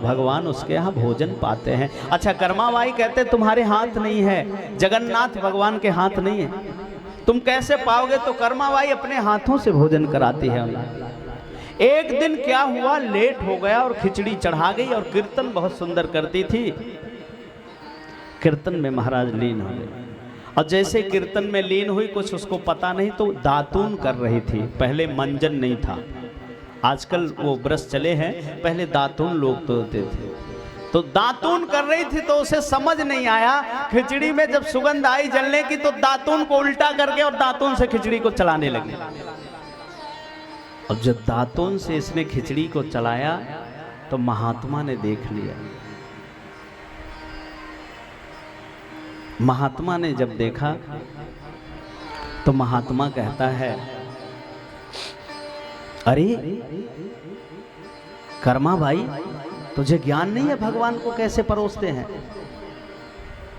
भगवान उसके यहाँ भोजन पाते हैं। अच्छा, कर्माबाई कहते तुम्हारे हाथ नहीं है, जगन्नाथ भगवान के हाथ नहीं है, तुम कैसे पाओगे? तो कर्माबाई अपने हाथों से भोजन कराती है उन्हें। एक दिन क्या हुआ, लेट हो गया और खिचड़ी चढ़ा गई और कीर्तन बहुत सुंदर करती थी। कीर्तन में महाराज लीन हो गए और जैसे कीर्तन में लीन हुई, कुछ उसको पता नहीं तो दातून कर रही थी। पहले मंजन नहीं था, आजकल वो ब्रश चले हैं, पहले दातून लोग तोड़ते थे। तो दातून कर रही थी तो उसे समझ नहीं आया, खिचड़ी में जब सुगंध आई जलने की तो दातून को उल्टा करके और दातून से खिचड़ी को चलाने लगी। और जब दातून से इसने खिचड़ी को चलाया तो महात्मा ने देख लिया। महात्मा ने जब देखा तो महात्मा कहता है, अरे कर्माबाई, तुझे ज्ञान नहीं है भगवान को कैसे परोसते हैं?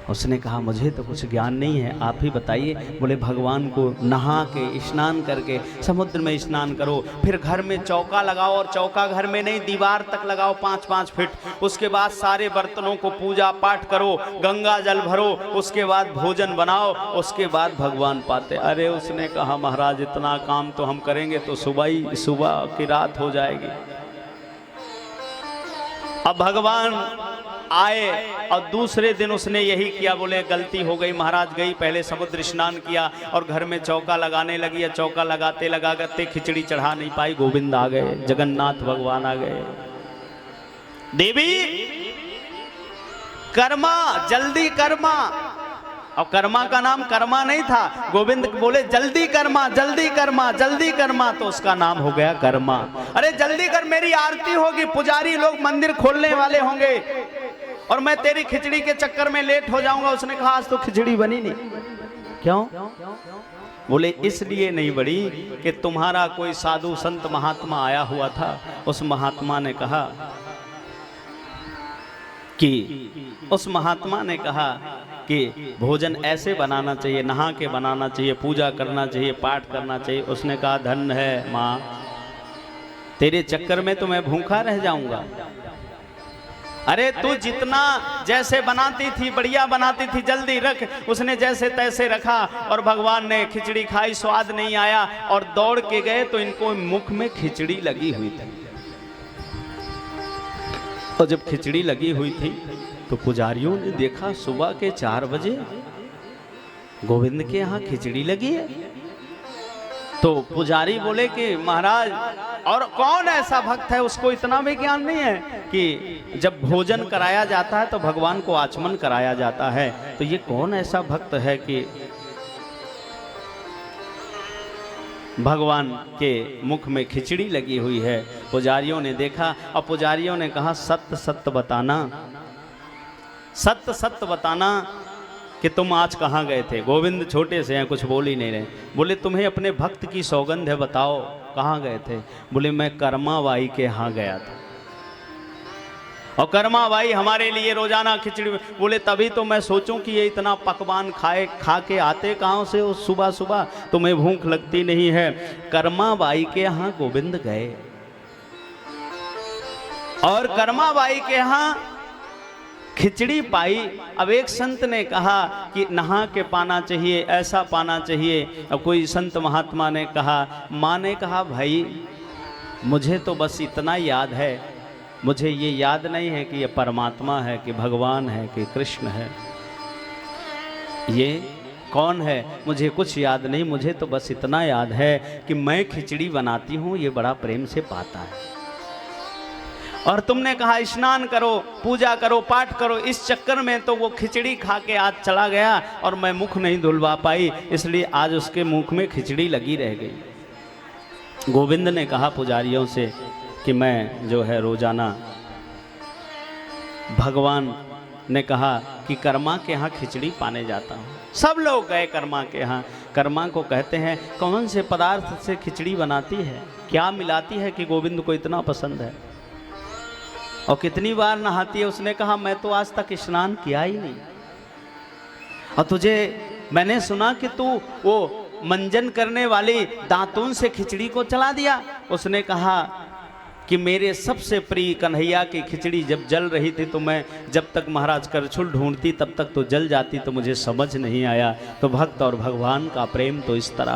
उसने कहा, मुझे तो कुछ ज्ञान नहीं है, आप ही बताइए। बोले, भगवान को नहा के स्नान करके समुद्र में स्नान करो, फिर घर में चौका लगाओ, और चौका घर में नहीं दीवार तक लगाओ 5-5 फीट। उसके बाद सारे बर्तनों को पूजा पाठ करो, गंगा जल भरो, उसके बाद भोजन बनाओ, उसके बाद भगवान पाते। अरे उसने कहा, महाराज इतना काम तो हम करेंगे तो सुबह की रात हो जाएगी। अब भगवान आए और दूसरे दिन उसने यही किया। बोले, गलती हो गई महाराज, गई पहले समुद्र स्नान किया और घर में चौका लगाने लगी, चौका लगाते लगाते खिचड़ी चढ़ा नहीं पाई। गोविंद आ गए, जगन्नाथ भगवान आ गए। देवी कर्मा, जल्दी कर्मा। और कर्मा का नाम कर्मा नहीं था। गोविंद बोले, जल्दी कर्मा, जल्दी कर्मा, जल्दी कर्मा, तो उसका नाम हो गया कर्मा। अरे जल्दी कर, मेरी आरती होगी, पुजारी लोग मंदिर खोलने वाले होंगे और मैं तेरी खिचड़ी के चक्कर में लेट हो जाऊंगा। उसने कहा, आज तो खिचड़ी बनी नहीं। क्यों? बोले, इसलिए नहीं बड़ी कि तुम्हारा कोई साधु संत महात्मा आया हुआ था। उस महात्मा ने कहा कि भोजन ऐसे बनाना चाहिए, नहा के बनाना चाहिए, पूजा करना चाहिए, पाठ करना चाहिए। उसने कहा, धन्य है माँ, तेरे चक्कर में तो मैं भूखा रह जाऊंगा। अरे तू जितना जैसे बनाती थी, बढ़िया बनाती थी, जल्दी रख। उसने जैसे तैसे रखा और भगवान ने खिचड़ी खाई, स्वाद नहीं आया और दौड़ के गए तो इनको मुख में खिचड़ी लगी हुई थी। और जब खिचड़ी लगी हुई थी तो पुजारियों ने देखा, सुबह के 4 बजे गोविंद के यहाँ खिचड़ी लगी है। तो पुजारी बोले कि महाराज, और कौन ऐसा भक्त है उसको इतना भी ज्ञान नहीं है कि जब भोजन कराया जाता है तो भगवान को आचमन कराया जाता है। तो ये कौन ऐसा भक्त है कि भगवान के मुख में खिचड़ी लगी हुई है? पुजारियों ने देखा और पुजारियों ने कहा, सत्य सत्य बताना, सत्य सत्य बताना कि तुम आज कहाँ गए थे? गोविंद छोटे से हैं, कुछ बोल ही नहीं रहे। बोले, तुम्हें अपने भक्त की सौगंध है, बताओ कहाँ गए थे? बोले, मैं कर्माबाई के यहाँ गया था और कर्माबाई हमारे लिए रोजाना खिचड़ी। बोले, तभी तो मैं सोचूं कि ये इतना पकवान खा के आते कहाँ से उस सुबह सुबह, तुम्हें भूख लगती नहीं है। कर्माबाई के यहाँ गोविंद गए और कर्माबाई के यहाँ खिचड़ी पाई। अब एक संत ने कहा कि नहा के पाना चाहिए, ऐसा पाना चाहिए। अब कोई संत महात्मा ने कहा, माँ ने कहा, भाई मुझे तो बस इतना याद है, मुझे ये याद नहीं है कि ये परमात्मा है, कि भगवान है, कि कृष्ण है, ये कौन है, मुझे कुछ याद नहीं। मुझे तो बस इतना याद है कि मैं खिचड़ी बनाती हूँ, ये बड़ा प्रेम से पाता है। और तुमने कहा स्नान करो, पूजा करो, पाठ करो, इस चक्कर में तो वो खिचड़ी खा के आज चला गया और मैं मुख नहीं धुलवा पाई, इसलिए आज उसके मुख में खिचड़ी लगी रह गई। गोविंद ने कहा पुजारियों से कि मैं जो है रोजाना, भगवान ने कहा कि कर्मा के यहाँ खिचड़ी पाने जाता हूँ। सब लोग गए कर्मा के यहाँ। कर्मा को कहते हैं, कौन से पदार्थ से खिचड़ी बनाती है, क्या मिलाती है कि गोविंद को इतना पसंद है, और कितनी बार नहाती है? उसने कहा, मैं तो आज तक स्नान किया ही नहीं, और तुझे मैंने सुना कि तू वो मंजन करने वाली दातून से खिचड़ी को चला दिया। उसने कहा, कि मेरे सबसे प्रिय कन्हैया की खिचड़ी जब जल रही थी तो मैं जब तक महाराज करछुल ढूंढती तब तक तो जल जाती, तो मुझे समझ नहीं आया। तो भक्त और भगवान का प्रेम तो इस तरह